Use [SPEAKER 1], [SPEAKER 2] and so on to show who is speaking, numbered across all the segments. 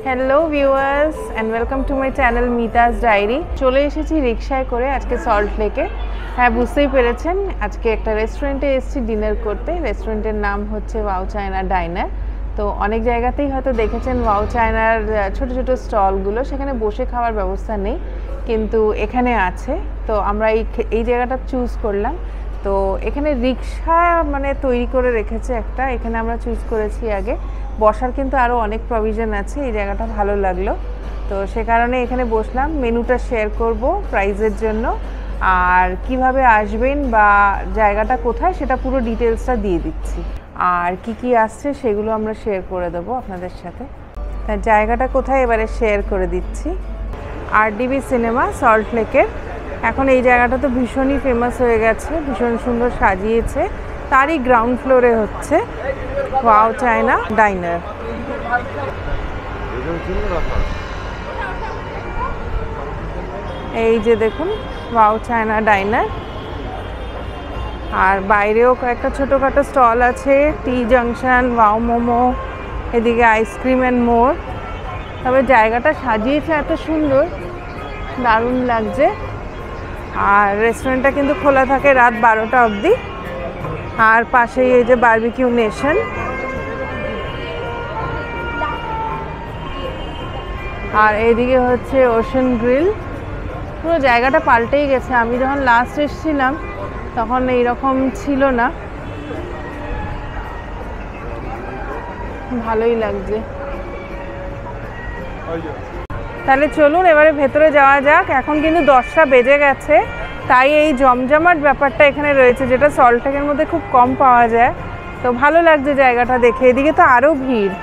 [SPEAKER 1] Hello viewers and welcome to my channel Mita's diary. চলে এসেছি রিক্সায় করে আজকে সল্ট লেকে। হ্যাঁ, বুঝতেই পেরেছেন আজকে একটা রেস্টুরেন্টে এসেছি ডিনার করতে। রেস্টুরেন্টের নাম হচ্ছে ওয়াও চায়না ডাইনার। তো অনেক জায়গাতেই হয়তো দেখেছেন ওয়াও চায়নার ছোট ছোট স্টলগুলো, সেখানে বসে খাওয়ার ব্যবস্থা নেই, কিন্তু এখানে আছে। তো আমরা এই জায়গাটা চুজ করলাম। তো এখানে রিক্সা তৈরি করে রেখেছে একটা, এখানে আমরা চুজ করেছি আগে। বসার কিন্তু আরও অনেক প্রভিশন আছে, এই জায়গাটা ভালো লাগলো। তো সে কারণে এখানে বসলাম। মেনুটা শেয়ার করব প্রাইজের জন্য, আর কিভাবে আসবেন বা জায়গাটা কোথায় সেটা পুরো ডিটেলসটা দিয়ে দিচ্ছি। আর কি আসছে সেগুলো আমরা শেয়ার করে দেবো আপনাদের সাথে। তাই জায়গাটা কোথায় এবারে শেয়ার করে দিচ্ছি। আরডিবি সিনেমা সল্ট লেকের। এখন এই জায়গাটা তো ভীষণই ফেমাস হয়ে গেছে, ভীষণ সুন্দর সাজিয়েছে। তারই গ্রাউন্ড ফ্লোরে হচ্ছে ওয়াও চায়না ডাইনার। এই যে দেখুন ওয়াও চায়না ডাইনার। আর বাইরেও কয়েকটা ছোটোখাটো স্টল আছে, টি জাংশন, ওয়াও মোমো, এদিকে আইসক্রিম অ্যান্ড মোর। তবে জায়গাটা সাজিয়েছে এত সুন্দর, দারুণ লাগছে। আর রেস্টুরেন্টটা কিন্তু খোলা থাকে রাত 12টা অবধি। আর পাশেই এই যে বারবিকিউ নেশন। আর এইদিকে হচ্ছে ওশান গ্রিল। পুরো জায়গাটা পাল্টেই গেছে। আমি যখন লাস্ট এসেছিলাম তখন এইরকম ছিল না, ভালোই লাগছে। তাহলে চলুন এবারে ভেতরে যাওয়া যাক। এখন কিন্তু 10টা বেজে গেছে, তাই এই জমজমাট ব্যাপারটা এখানে রয়েছে, যেটা সল্ট লেকের মধ্যে খুব কম পাওয়া যায়। তো ভালো লাগছে জায়গাটা দেখে। এদিকে তো আরও ভিড়।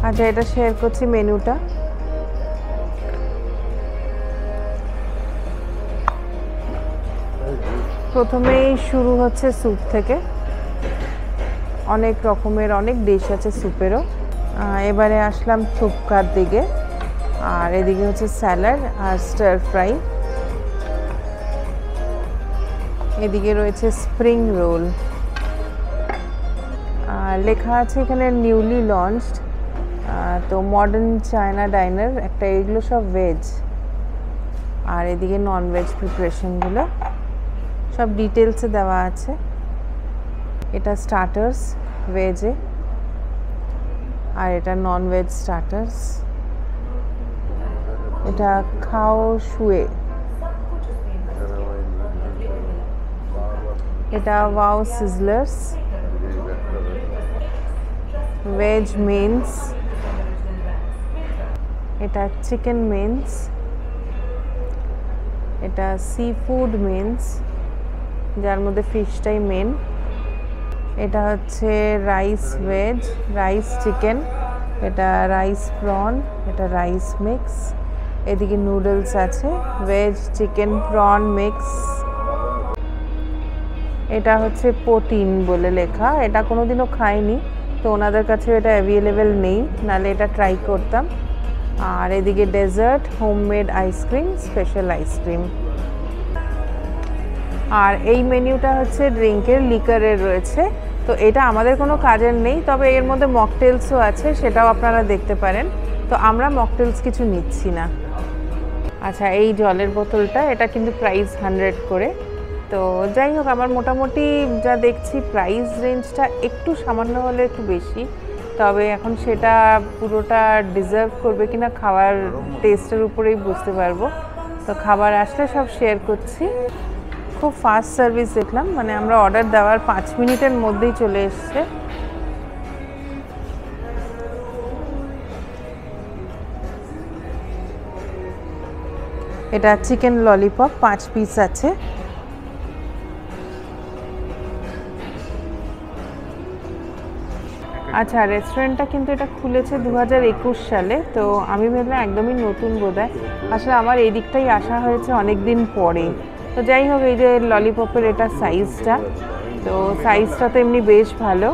[SPEAKER 1] আচ্ছা, এটা শেয়ার করছি মেনুটা। প্রথমেই শুরু হচ্ছে স্যুপ থেকে। অনেক রকমের অনেক ডিশ আছে স্যুপেরও। এবারে আসলাম থুপকার দিকে। আর এদিকে হচ্ছে স্যালাড আর স্টার ফ্রাই। এদিকে রয়েছে স্প্রিং রোল। লেখা আছে এখানে নিউলি লঞ্চড। তো মডার্ন চায়না ডাইনার একটা, এগুলো সব ভেজ। আর এদিকে নন ভেজ প্রিপারেশনগুলো সব ডিটেলসে দেওয়া আছে। এটা স্টার্টার্স ভেজে, আর এটা নন ভেজ স্টার্টার্স। এটা খাও শুয়ে। এটা ওয়াও সিজলার্স ভেজ মেইনস। এটা চিকেন মেইনস। এটা সি ফুড মেইনস, যার মধ্যে ফিশটাই মেন। এটা হচ্ছে রাইস ভেজ, রাইস চিকেন। এটা রাইস প্রন, এটা রাইস মিক্স। এদিকে নুডলস আছে, ভেজ চিকেন প্রন মিক্স। এটা হচ্ছে পোটিন বলে লেখা। এটা কোনোদিনও খাইনি, তো ওনাদের কাছে এটা অ্যাভেলেবেল নেই, নাহলে এটা ট্রাই করতাম। আর এদিকে dessert, homemade ice cream, special ice cream. আর এই মেনিউটা হচ্ছে ড্রিঙ্কের, লিকারের রয়েছে। তো এটা আমাদের কোনো কাজের নেই, তবে এর মধ্যে মকটেলসও আছে, সেটাও আপনারা দেখতে পারেন। তো আমরা মকটেলস কিছু নিচ্ছি না। আচ্ছা, এই জলের বোতলটা, এটা কিন্তু প্রাইস 100 করে। তো যাই হোক, আমার মোটামুটি যা দেখছি প্রাইস রেঞ্জটা একটু সামান্য হলে একটু বেশি, তবে এখন সেটা পুরোটা ডিজার্ভ করবে কিনা খাওয়ার টেস্টের উপরেই বুঝতে পারবো। তো খাবার আসলে সব শেয়ার করছি। খুব ফাস্ট সার্ভিস দেখলাম, মানে আমরা অর্ডার দেওয়ার 5 মিনিটের মধ্যেই চলে এসছে। এটা চিকেন ললিপপ 5 পিস আছে। আচ্ছা, রেস্টুরেন্টটা কিন্তু এটা খুলেছে 2021 সালে, তো আমি ভাবলাম একদমই নতুন বোধহয়। আসলে আমার এই দিকটাই আসা হয়েছে অনেক দিন পরে। তো যাই হোক, এই যে ললিপপের এটা সাইজটা, তো সাইজটা তো এমনি বেশ ভালো।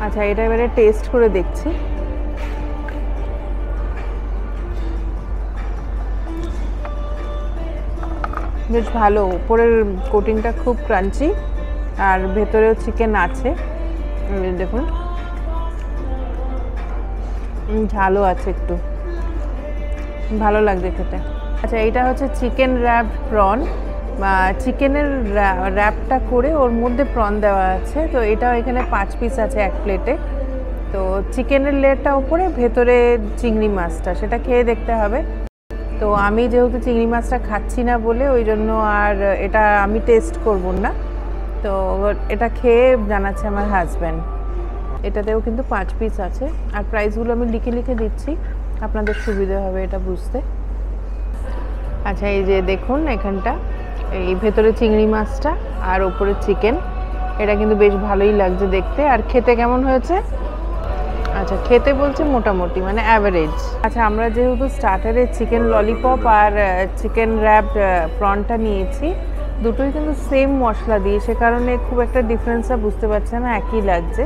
[SPEAKER 1] আচ্ছা, এটা এবারে টেস্ট করে দেখছি। বেশ ভালো, উপরের কোটিংটা খুব ক্রাঞ্চি আর ভেতরেও চিকেন আছে। দেখুন, ঝালও আছে, একটু ভালো লাগছে খেতে। আচ্ছা, এইটা হচ্ছে চিকেন র্যাপ প্রন, চিকেনের র্যাপটা করে ওর মধ্যে প্রন দেওয়া আছে। তো এটাও এখানে 5 পিস আছে এক প্লেটে। তো চিকেনের লেয়ারটা উপরে, ভেতরে চিংড়ি মাছটা, সেটা খেয়ে দেখতে হবে। তো আমি যেহেতু চিংড়ি মাছটা খাচ্ছি না বলে ওই জন্য আর এটা আমি টেস্ট করব না। তো এটা খেয়ে জানাচ্ছে আমার হাজব্যান্ড। এটাতেও কিন্তু 5 পিস আছে, আর প্রাইসগুলো আমি লিখে লিখে দিচ্ছি, আপনাদের সুবিধা হবে এটা বুঝতে। আচ্ছা, এই যে দেখুন এখানটা, এই ভেতরে চিংড়ি মাছটা আর ওপরে চিকেন, এটা কিন্তু বেশ ভালোই লাগছে দেখতে। আর খেতে কেমন হয়েছে? আচ্ছা, খেতে বলছে মোটামুটি, মানে অ্যাভারেজ। আচ্ছা, আমরা যেহেতু স্টার্টারে চিকেন ললিপপ আর চিকেন র্যাপ প্রনটা নিয়েছি, দুটোই কিন্তু সেম মশলা দিয়ে, সে কারণে খুব একটা ডিফারেন্সটা বুঝতে পারছে না, একই লাগছে।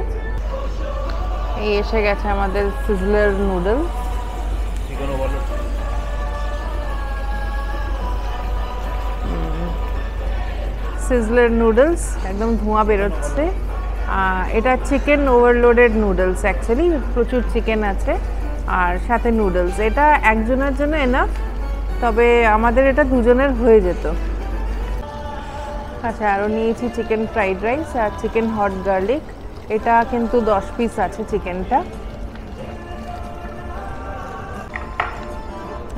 [SPEAKER 1] এই এসে গেছে আমাদের সিজলার নুডল। সিজলার নুডলস, একদম ধোঁয়া বেরোচ্ছে। এটা চিকেন ওভারলোডেড নুডলস, অ্যাকচুয়ালি প্রচুর চিকেন আছে আর সাথে নুডলস। এটা একজনের জন্য এনাফ, তবে আমাদের এটা দুজনের হয়ে যেত। আচ্ছা, আরও নিয়েছি চিকেন ফ্রাইড রাইস আর চিকেন হট গার্লিক। এটা কিন্তু 10 পিস আছে চিকেনটা।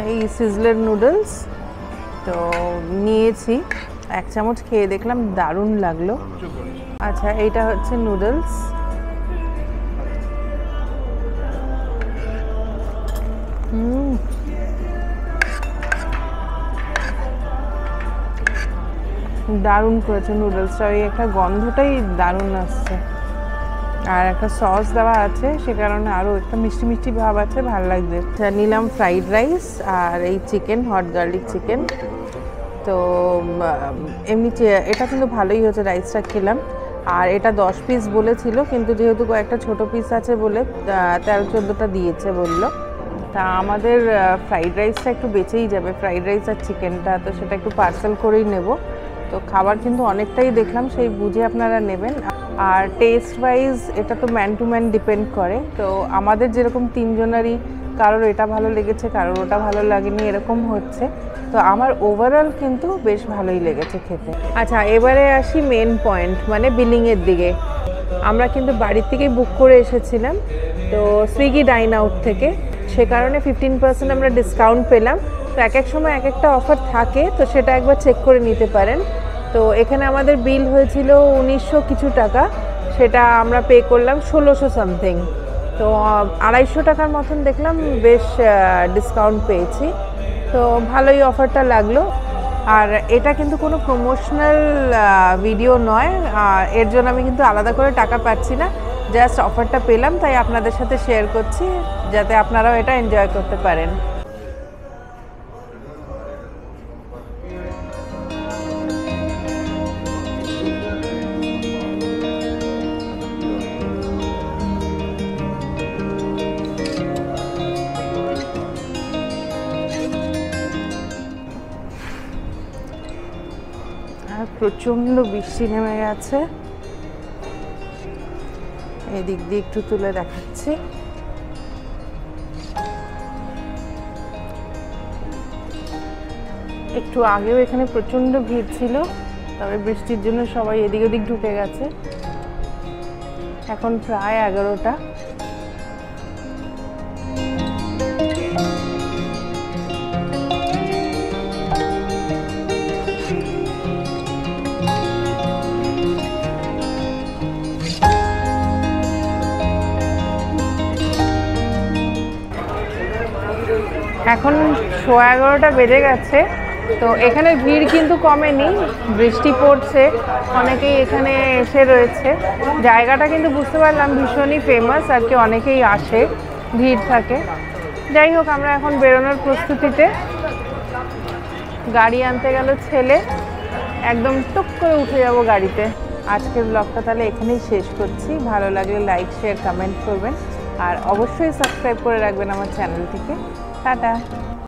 [SPEAKER 1] এই সিজলার নুডলস তো নিয়েছি, 1 চামচ খেয়ে দেখলাম, দারুণ লাগলো। আচ্ছা, এইটা হচ্ছে নুডলস। দারুণ করেছে নুডলসটা, ওই একটা গন্ধটাই দারুণ আসছে। আর একটা সস দেওয়া আছে, সে কারণে আরও একটা মিষ্টি মিষ্টি ভাব আছে, ভালো লাগছে। নিলাম ফ্রাইড রাইস আর এই চিকেন হট গার্লিক চিকেন। তো এমনি এটা কিন্তু ভালোই হয়েছে, রাইসটা খেলাম। আর এটা 10 পিস বলেছিল, কিন্তু যেহেতু কয়েকটা ছোট পিস আছে বলে 13-14টা দিয়েছে বললো। তা আমাদের ফ্রাইড রাইসটা একটু বেঁচেই যাবে, ফ্রাইড রাইস আর চিকেনটা, তো সেটা একটু পার্সেল করেই নেব। তো খাবার কিন্তু অনেকটাই দেখলাম, সেই বুঝে আপনারা নেবেন। আর টেস্ট ওয়াইজ এটা তো ম্যান টু ম্যান ডিপেন্ড করে। তো আমাদের যেরকম 3 জনেরই কারোর এটা ভালো লেগেছে, কারোর ওটা ভালো লাগেনি, এরকম হচ্ছে। তো আমার ওভারঅল কিন্তু বেশ ভালোই লেগেছে খেতে। আচ্ছা, এবারে আসি মেন পয়েন্ট, মানে বিলিংয়ের দিকে। আমরা কিন্তু বাড়ির থেকেই বুক করে এসেছিলাম, তো সুইগি ডাইন আউট থেকে, সে কারণে 15% আমরা ডিসকাউন্ট পেলাম। তো এক এক সময় এক একটা অফার থাকে, তো সেটা একবার চেক করে নিতে পারেন। তো এখানে আমাদের বিল হয়েছিল 1900 কিছু টাকা, সেটা আমরা পে করলাম 1600 সামথিং। তো 250 টাকার মতন দেখলাম, বেশ ডিসকাউন্ট পেয়েছি। তো ভালোই অফারটা লাগলো। আর এটা কিন্তু কোনো প্রমোশনাল ভিডিও নয়, এর জন্য আমি কিন্তু আলাদা করে টাকা পাচ্ছি না, জাস্ট অফারটা পেলাম তাই আপনাদের সাথে শেয়ার করছি, যাতে আপনারাও এটা এনজয় করতে পারেন। প্রচন্ড বৃষ্টি নেমে গেছে, এদিক দিয়ে একটু তুলে দেখাচ্ছি। একটু আগেও এখানে প্রচন্ড ভিড় ছিল, তবে বৃষ্টির জন্য সবাই এদিক ওদিক ঢুকে গেছে। এখন প্রায় 11টা। এখন 11:15 বেজে গেছে। তো এখানে ভিড় কিন্তু কমেনি, বৃষ্টি পড়ছে, অনেকেই এখানে এসে রয়েছে। জায়গাটা কিন্তু বুঝতে পারলাম ভীষণই ফেমাস আর কি, অনেকেই আসে, ভিড় থাকে। যাই হোক, আমরা এখন বেরোনোর প্রস্তুতিতে। গাড়ি আনতে গেল ছেলে, একদম টুক করে উঠে যাব গাড়িতে। আজকের ব্লগটা তাহলে এখানেই শেষ করছি। ভালো লাগলে লাইক, শেয়ার, কমেন্ট করবেন আর অবশ্যই সাবস্ক্রাইব করে রাখবেন আমার চ্যানেলটিকে। টাটা।